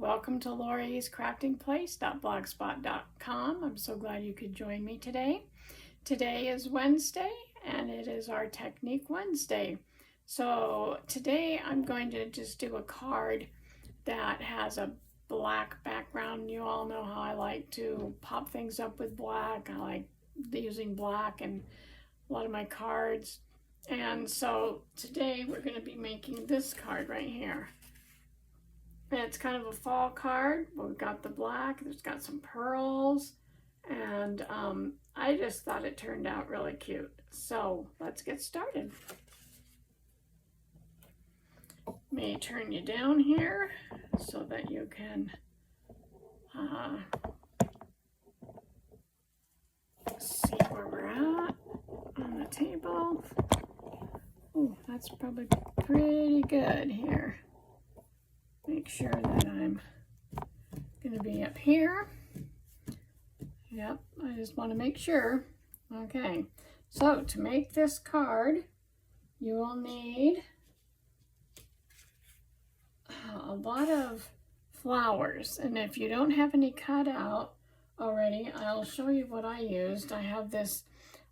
Welcome to Lori's Crafting Place.blogspot.com. I'm so glad you could join me today. Today is Wednesday and it is our Technique Wednesday. So today I'm going to just do a card that has a black background. You all know how I like to pop things up with black. I like using black in a lot of my cards. And so today we're going to be making this card right here. And it's kind of a fall card. We've got the black, there's got some pearls, and I just thought it turned out really cute. So let's get started. Let me turn you down here so that you can see where we're at on the table. Oh, that's probably pretty good here. Make sure that I'm going to be up here. Yep, I just want to make sure. Okay, so to make this card, you will need a lot of flowers. And if you don't have any cut out already, I'll show you what I used. I have this,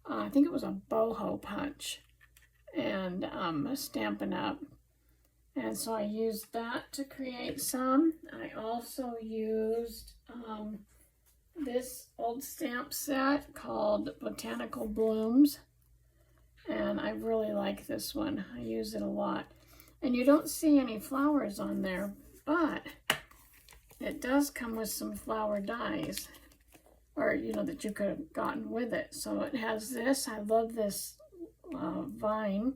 I think it was a boho punch, and Stampin' Up! And so I used that to create some. I also used this old stamp set called Botanical Blooms. And I really like this one. I use it a lot. And you don't see any flowers on there, but it does come with some flower dies, or that you could have gotten with it. So it has this. I love this vine.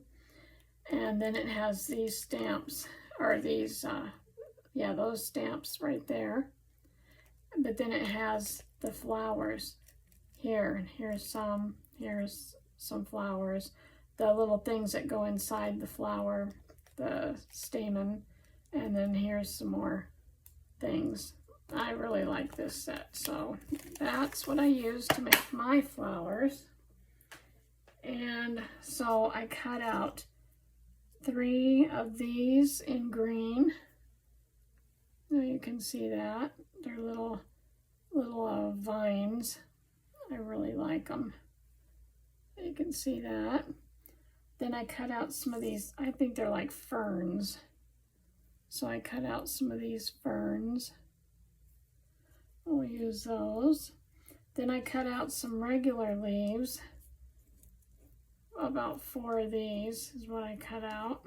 And then it has these stamps, or these, those stamps right there. But then it has the flowers here. And here's some flowers. The little things that go inside the flower, the stamen. And then here's some more things. I really like this set. So that's what I used to make my flowers. And so I cut out 3 of these in green. Now you can see that. They're little vines. I really like them. You can see that. Then I cut out some of these, I think they're like ferns. So I cut out some of these ferns. We'll use those. Then I cut out some regular leaves. About 4 of these is what I cut out.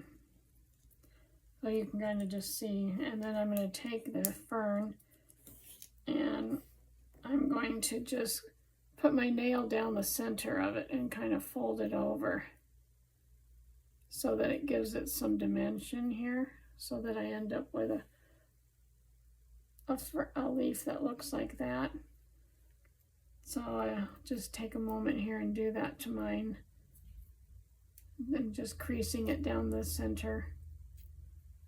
So you can kind of just see. And then I'm going to take the fern and I'm going to just put my nail down the center of it and kind of fold it over so that it gives it some dimension here, so that I end up with a leaf that looks like that. So I'll just take a moment here and do that to mine. Then just creasing it down the center.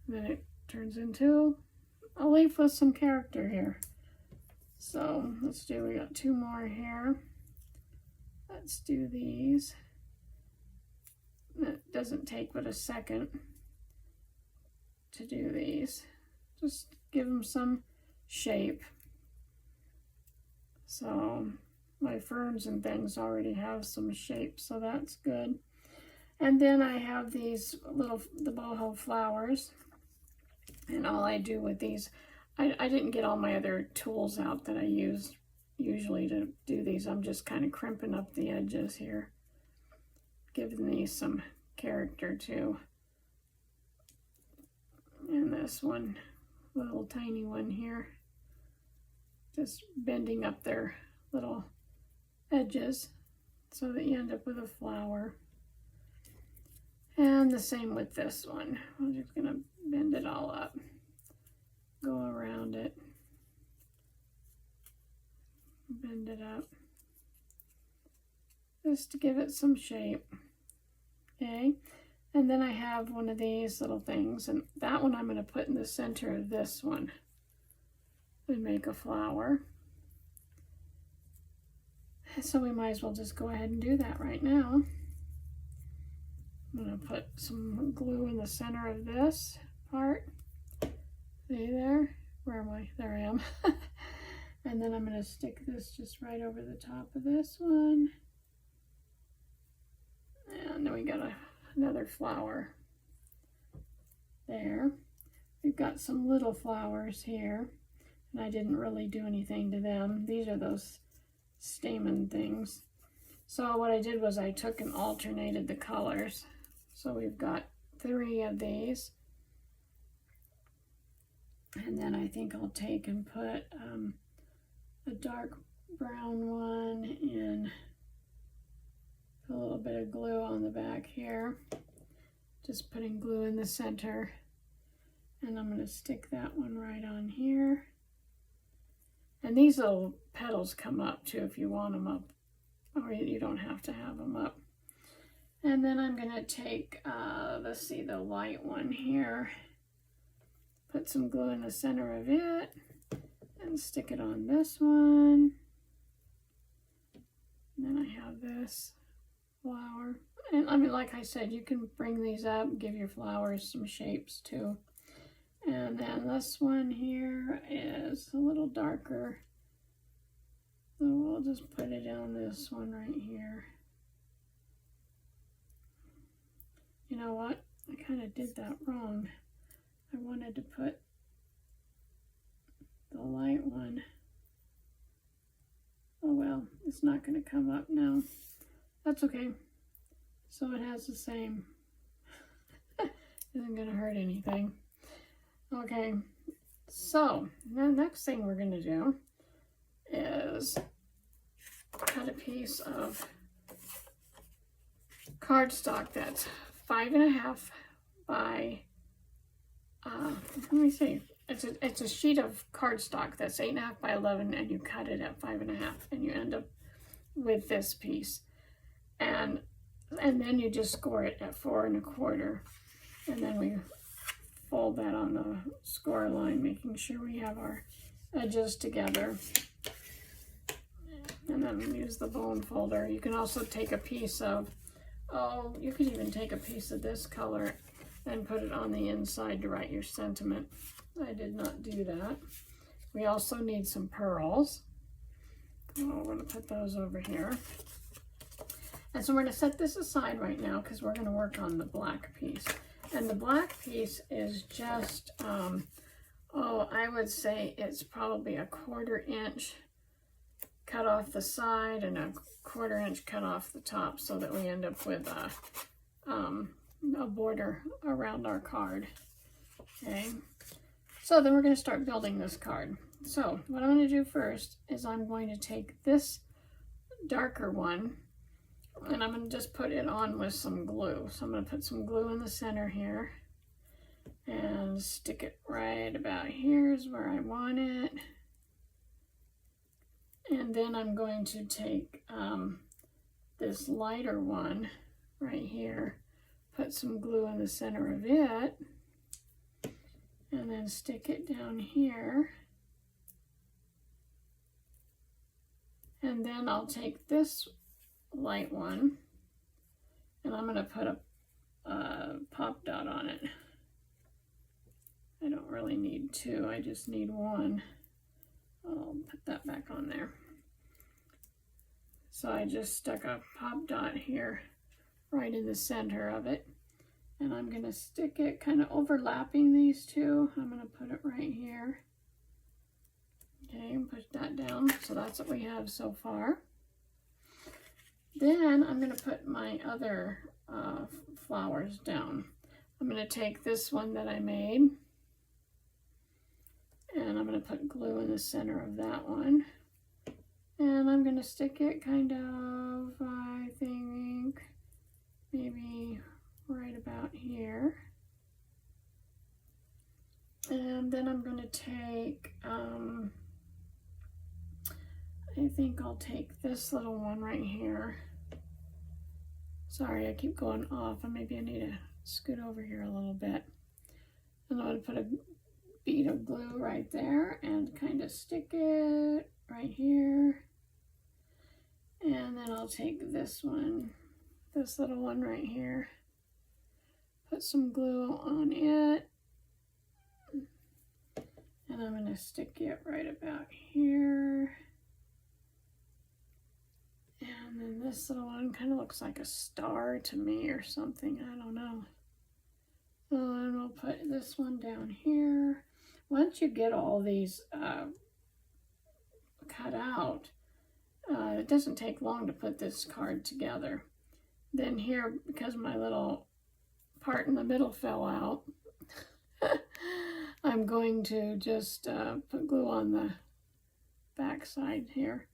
Then it turns into a leaf with some character here. So we got 2 more here. Let's do these. It doesn't take but a second to do these. Just give them some shape. So my ferns and things already have some shape, so that's good. And then I have these the boho flowers, and all I do with these, I didn't get all my other tools out that I use usually to do these. I'm just kind of crimping up the edges here, giving these some character too. And this one, little tiny one here, just bending up their little edges so that you end up with a flower. And the same with this one. I'm just going to bend it all up, go around it, bend it up, just to give it some shape. Okay, and then I have one of these little things, and that one I'm going to put in the center of this one and make a flower. So we might as well just go ahead and do that right now. I'm going to put some glue in the center of this part. See there? Where am I? There I am. And then I'm going to stick this just right over the top of this one. And then we got another flower there. We've got some little flowers here, and I didn't really do anything to them. These are those stamen things. So what I did was I took and alternated the colors. So we've got 3 of these. And then I think I'll take and put a dark brown one and put a little bit of glue on the back here. Just putting glue in the center. And I'm going to stick that one right on here. And these little petals come up too if you want them up, or you don't have to have them up. And then I'm going to take, let's see, the light one here. Put some glue in the center of it and stick it on this one. And then I have this flower. And I mean, like I said, you can bring these up, give your flowers some shapes too. And then this one here is a little darker. So we'll just put it on this one right here. You know what? I kind of did that wrong. I wanted to put the light one. Oh well, it's not going to come up now. That's okay. So it has the same. Isn't going to hurt anything. Okay, so the next thing we're going to do is cut a piece of cardstock that's 5.5 by, let me see, it's a sheet of cardstock that's 8.5 by 11, and you cut it at 5.5, and you end up with this piece, and then you just score it at 4.25, and then we fold that on the score line, making sure we have our edges together. And then use the bone folder. You can also take a piece of, you could even take a piece of this color and put it on the inside to write your sentiment. I did not do that. We also need some pearls. We're going to put those over here. And so we're going to set this aside right now because we're going to work on the black piece. And the black piece is just, I would say it's probably a 1/4 inch cut off the side and a 1/4 inch cut off the top, so that we end up with a border around our card. Okay, so then we're going to start building this card. So what I'm going to do first is I'm going to take this darker one, and I'm going to just put it on with some glue. So I'm going to put some glue in the center here and stick it right about here is where I want it. And then I'm going to take this lighter one right here, put some glue in the center of it, and then stick it down here. And then I'll take this light one, and I'm going to put a pop dot on it. I don't really need 2, I just need 1. I'll put that back on there. So I just stuck a pop dot here right in the center of it, and I'm going to stick it kind of overlapping these two. I'm going to put it right here. Okay, and push that down. So that's what we have so far. Then I'm going to put my other flowers down. I'm going to take this one that I made, and I'm going to put glue in the center of that one. And I'm going to stick it kind of, I think, maybe right about here. And then I'm going to take, I think I'll take this little one right here. Sorry, I keep going off, and maybe I need to scoot over here a little bit. And I'm going to put a bead of glue right there and kind of stick it right here. And then I'll take this one, this little one right here, put some glue on it, And I'm going to stick it right about here. And then this little one kind of looks like a star to me or something. I don't know. And we'll put this one down here. Once you get all these cut out, it doesn't take long to put this card together. Then here, because my little part in the middle fell out, I'm going to just put glue on the back side here.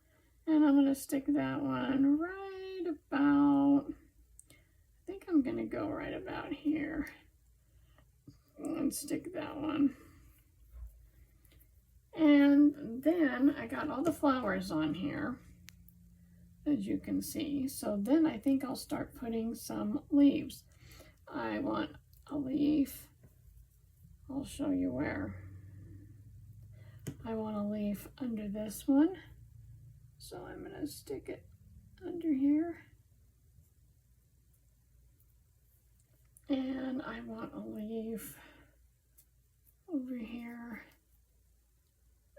And I'm going to stick that one right about, I think I'm going to go right about here. And stick that one. And then I got all the flowers on here, as you can see. So then I think I'll start putting some leaves. I want a leaf. I'll show you where. I want a leaf under this one. So I'm going to stick it under here. And I want a leaf over here.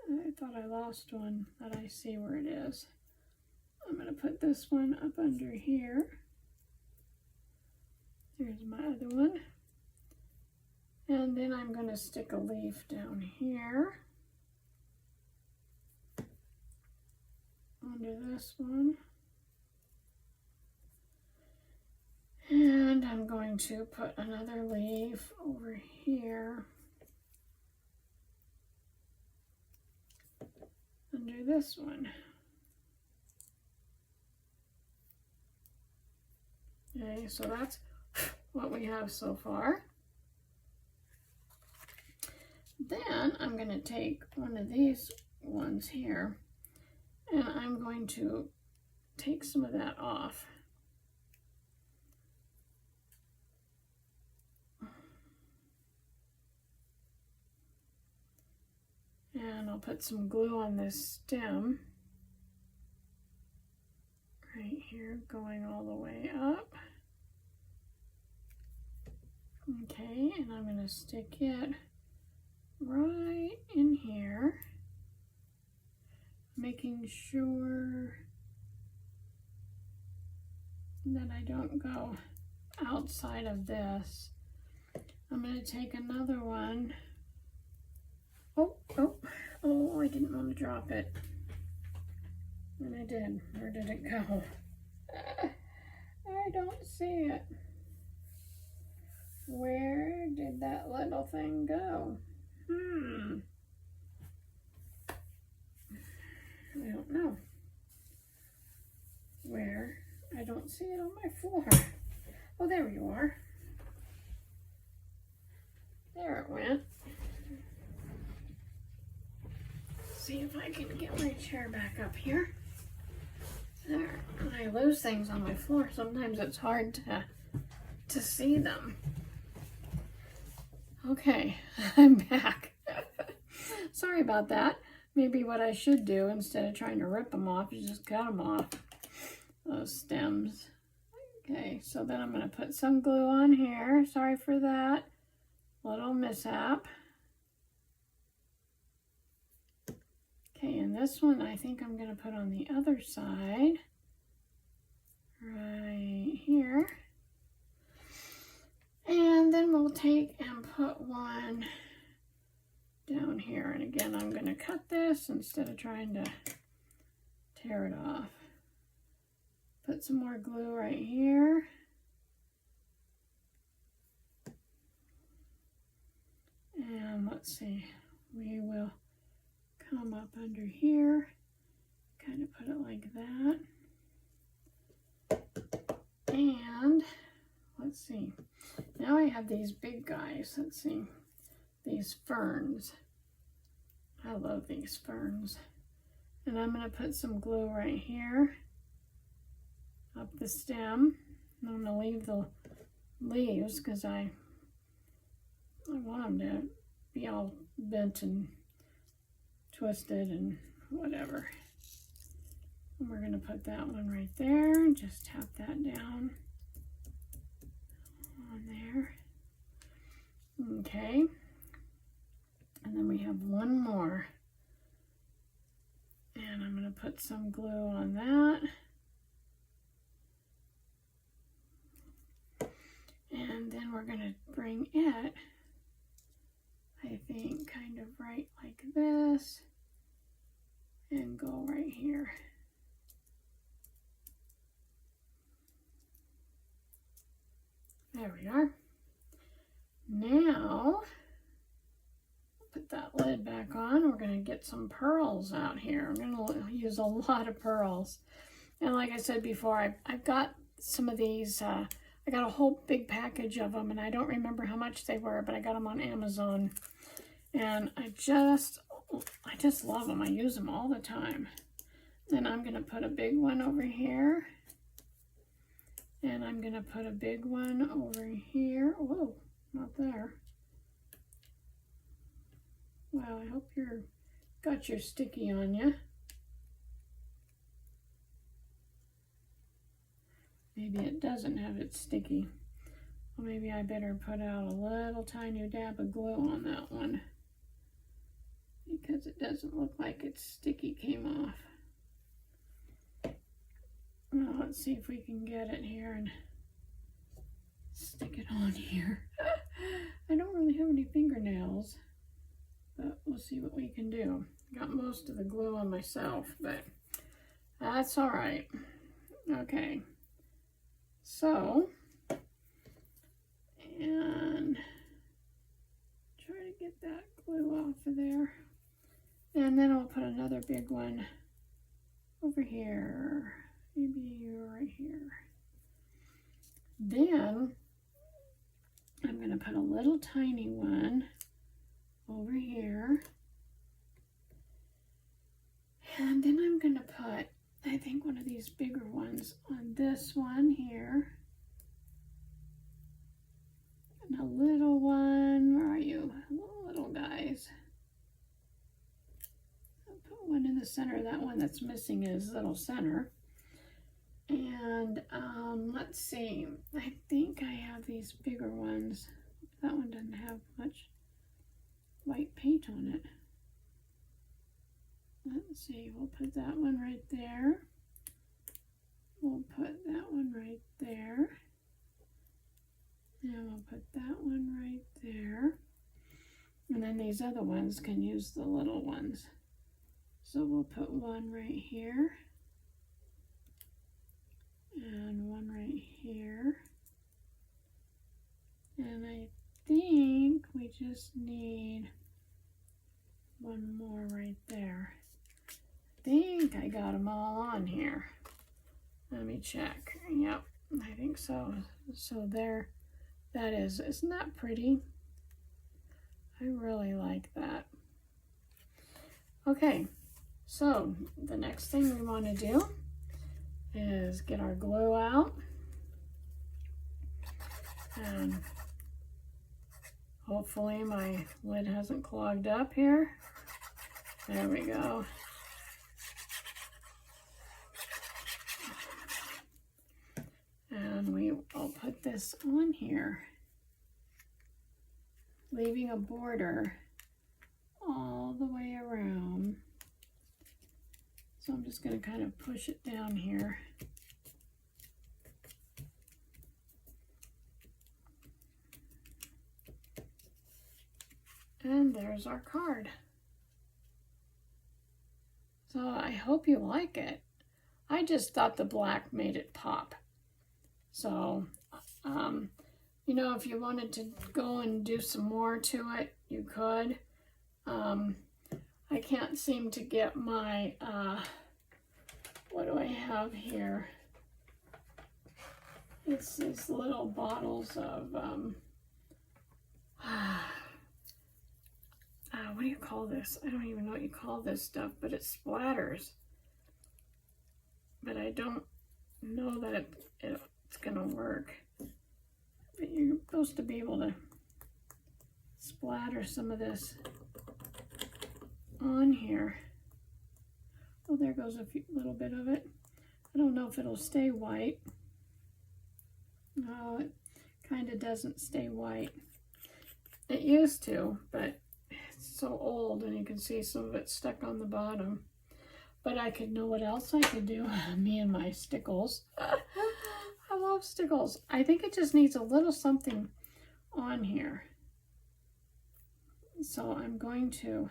I thought I lost one, but I see where it is. I'm going to put this one up under here. There's my other one. And then I'm going to stick a leaf down here. Under this one. And I'm going to put another leaf over here. Under this one. Okay, so that's what we have so far. Then I'm going to take one of these ones here and I'm going to take some of that off. And I'll put some glue on this stem right here, going all the way up. Okay, and I'm going to stick it right in here, making sure that I don't go outside of this. I'm going to take another one. Oh, I didn't want to drop it. And I did. Where did it go? I don't see it. Where did that little thing go? I don't know. Where? I don't see it on my floor. Oh, there you are. There it went. See if I can get my chair back up here. There. When I lose things on my floor, sometimes it's hard to see them. Okay, I'm back. Sorry about that. Maybe what I should do instead of trying to rip them off is just cut them off, those stems. Okay, so then I'm going to put some glue on here. Sorry for that little mishap. Okay, and this one I think I'm going to put on the other side, right here. And then we'll take and put one down here. And again, I'm going to cut this instead of trying to tear it off. Put some more glue right here. And let's see, we will come up under here, kind of put it like that. And let's see, now I have these big guys. Let's see, these ferns. I love these ferns. And I'm going to put some glue right here up the stem. I'm going to leave the leaves because I want them to be all bent and twisted and whatever. And we're going to put that one right there and just tap that down on there. Okay. And then we have one more. And I'm going to put some glue on that. And then we're going to bring it, I think, kind of right like this. And go right here. There we are. Now, put that lid back on. We're going to get some pearls out here. I'm going to use a lot of pearls. And like I said before, I've got some of these, I got a whole big package of them, and I don't remember how much they were, but I got them on Amazon. And I just love them. I use them all the time. Then I'm going to put a big one over here. And I'm going to put a big one over here. Whoa, not there. Wow, I hope you're got your sticky on you. Maybe it doesn't have its sticky. Well, maybe I better put out a little tiny dab of glue on that one, because it doesn't look like its sticky came off. Well, let's see if we can get it here and stick it on here. I don't really have any fingernails, but we'll see what we can do. Got most of the glue on myself, but that's all right. Okay, so, and try to get that glue off of there. And then I'll put another big one over here. Maybe right here. Then I'm going to put a little tiny one over here. And then I'm going to put, I think, one of these bigger ones on this one here. And a little one, where are you? Little guys. I'll put one in the center. That one that's missing is little center. And let's see, I think I have these bigger ones. That one doesn't have much white paint on it. Let's see, we'll put that one right there. We'll put that one right there. And we'll put that one right there. And then these other ones can use the little ones. So we'll put one right here. And one right here. And I think we just need one more right there. I think I got them all on here. Let me check. Yep, I think so. So there, that is. Isn't that pretty? I really like that. Okay, so the next thing we want to do is get our glue out, and hopefully my lid hasn't clogged up here. There we go. And I'll put this on here, leaving a border all the way around. So I'm just going to kind of push it down here. And there's our card. So I hope you like it. I just thought the black made it pop. So, you know, if you wanted to go and do some more to it, you could. I can't seem to get my, what do I have here? It's these little bottles of, what do you call this? I don't even know what you call this stuff, but it splatters. But I don't know that it's gonna work. But you're supposed to be able to splatter some of this on here. Oh, there goes a little bit of it. I don't know if it'll stay white. No, it kind of doesn't stay white. It used to, but It's so old, and you can see some of it stuck on the bottom. But I could know what else I could do. Me and my stickles. I love stickles. I think it just needs a little something on here. So I'm going to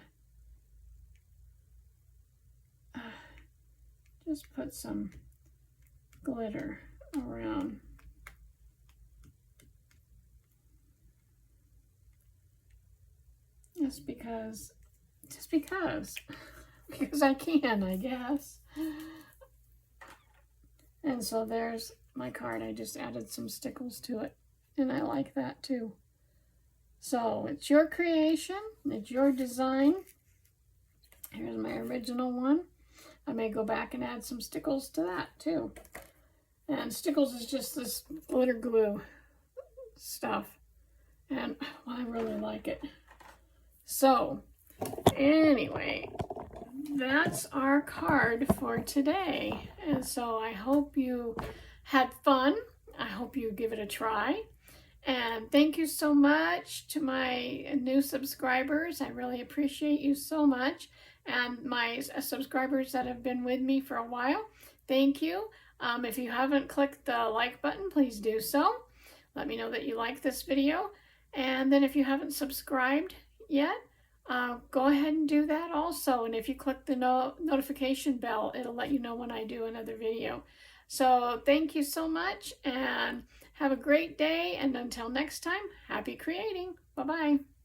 just put some glitter around. Just because I can, I guess. And so there's my card. I just added some stickles to it, and I like that too. So it's your creation, it's your design. Here's my original one. I may go back and add some stickles to that too. And stickles is just this glitter glue stuff, and well, I really like it. So anyway, that's our card for today. And so I hope you had fun. I hope you give it a try. And thank you so much to my new subscribers. I really appreciate you so much. And my subscribers that have been with me for a while, thank you. If you haven't clicked the like button, please do so. Let me know that you like this video. And then if you haven't subscribed yet, go ahead and do that also. And if you click the notification bell, it'll let you know when I do another video. So thank you so much, and have a great day. And until next time, happy creating. Bye-bye.